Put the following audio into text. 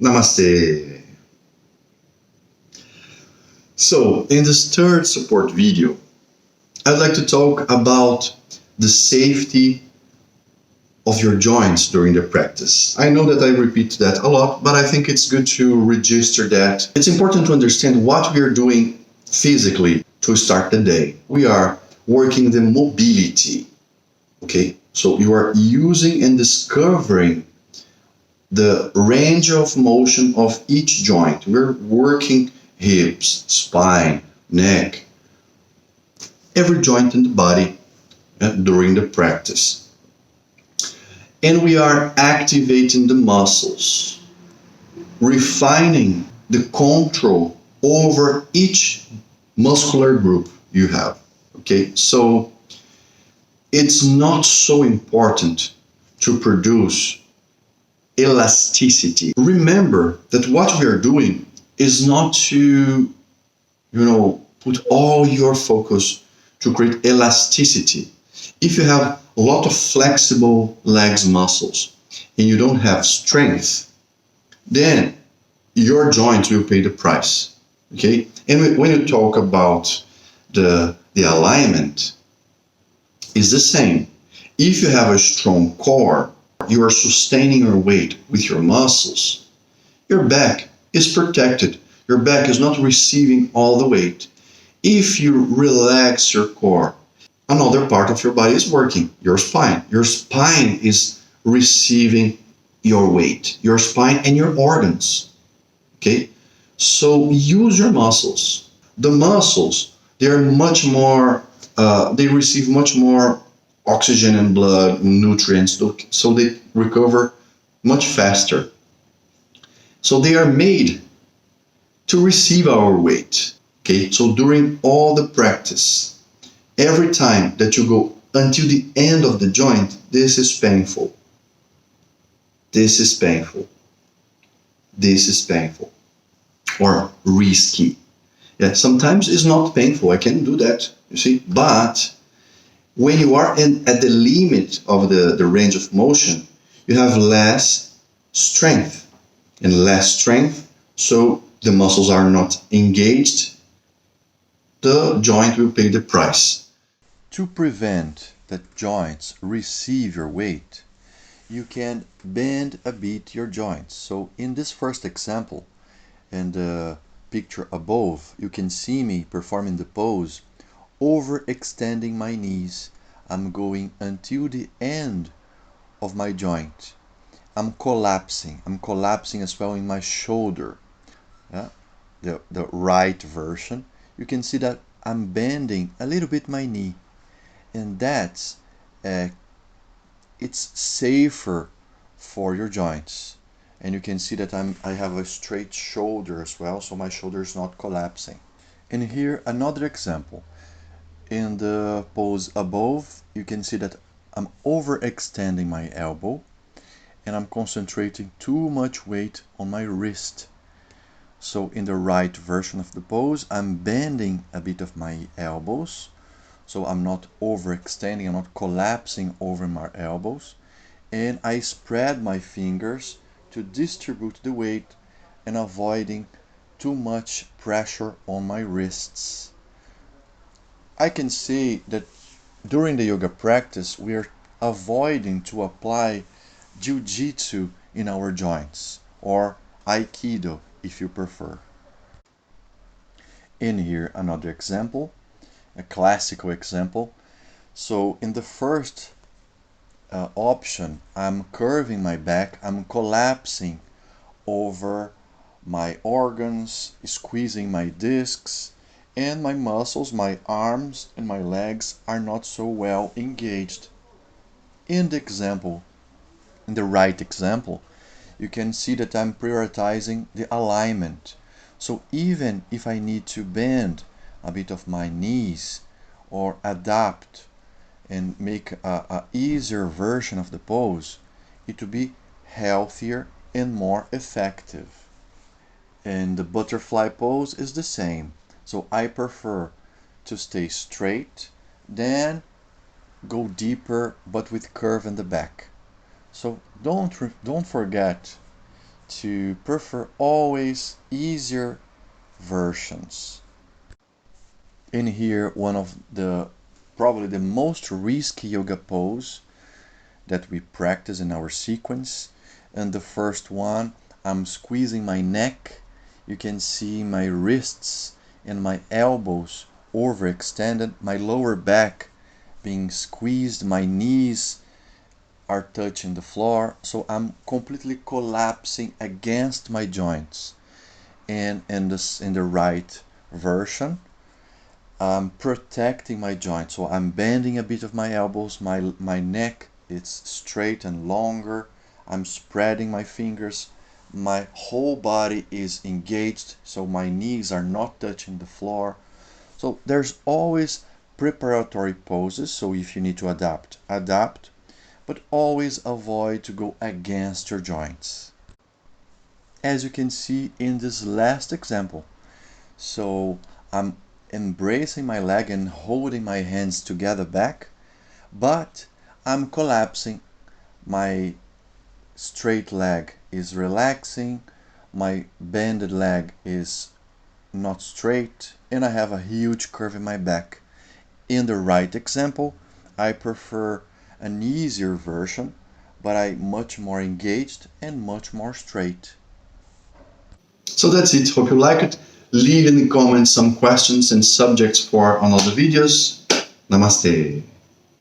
Namaste. So, in this third support video, I'd like to talk about the safety of your joints during the practice. I know that I repeat that a lot, but I think it's good to register that. It's important to understand what we are doing physically to start the day. We are working the mobility, okay? So you are using and discovering the range of motion of each joint. We're working hips, spine, neck, every joint in the body during the practice. And we are activating the muscles, refining the control over each muscular group you have. Okay, so it's not so important to produce elasticity. Remember that what we are doing is not to, put all your focus to create elasticity. If you have a lot of flexible legs muscles and you don't have strength, then your joints will pay the price. Okay? And when you talk about the alignment, it's the same. If you have a strong core, you are sustaining your weight with your muscles, your back is protected. Your back is not receiving all the weight. If you relax your core, another part of your body is working, your spine. Your spine is receiving your weight, your spine and your organs. Okay? So use your muscles. The muscles, they're much more, they receive much more oxygen and blood, nutrients, so they recover much faster. So they are made to receive our weight. Okay? So during all the practice, every time that you go until the end of the joint, this is painful. This is painful. This is painful. Or risky. Yeah, sometimes it's not painful. I can do that, you see. But when you are at the limit of the range of motion, you have less strength. And less strength, so the muscles are not engaged, the joint will pay the price. To prevent that joints receive your weight, you can bend a bit your joints. So in this first example, and the picture above, you can see me performing the pose, overextending my knees. I'm going until the end of my joint. I'm collapsing as well in my shoulder. Yeah? The right version, you can see that I'm bending a little bit my knee, and that's it's safer for your joints. And you can see that I have a straight shoulder as well, so my shoulder is not collapsing. And here another example. In the pose above, you can see that I'm overextending my elbow and I'm concentrating too much weight on my wrist. So in the right version of the pose, I'm bending a bit of my elbows, so I'm not overextending, I'm not collapsing over my elbows, and I spread my fingers to distribute the weight and avoiding too much pressure on my wrists. I can see that during the yoga practice, we are avoiding to apply jiu-jitsu in our joints, or aikido if you prefer. In here another example, a classical example. So in the first option, I'm curving my back, I'm collapsing over my organs, squeezing my discs, and my muscles, my arms and my legs are not so well engaged. In the right example, you can see that I'm prioritizing the alignment. So even if I need to bend a bit of my knees or adapt and make a easier version of the pose, it will be healthier and more effective. And the butterfly pose is the same. So I prefer to stay straight, then go deeper but with curve in the back. So don't forget to prefer always easier versions. In here, one of the probably the most risky yoga pose that we practice in our sequence. And the first one, I'm squeezing my neck. You can see my wrists and my elbows overextended, my lower back being squeezed, my knees are touching the floor, so I'm completely collapsing against my joints. And in the right version, I'm protecting my joints, so I'm bending a bit of my elbows, my neck it's straight and longer. I'm spreading my fingers. My whole body is engaged, so my knees are not touching the floor. So there's always preparatory poses, so if you need to adapt, adapt, but always avoid to go against your joints. As you can see in this last example. So I'm embracing my leg and holding my hands together back, but I'm collapsing. My straight leg is relaxing, my bended leg is not straight, and I have a huge curve in my back. In the right example, I prefer an easier version, but I'm much more engaged and much more straight. So that's it. Hope you like it. Leave in the comments some questions and subjects for another videos. Namaste.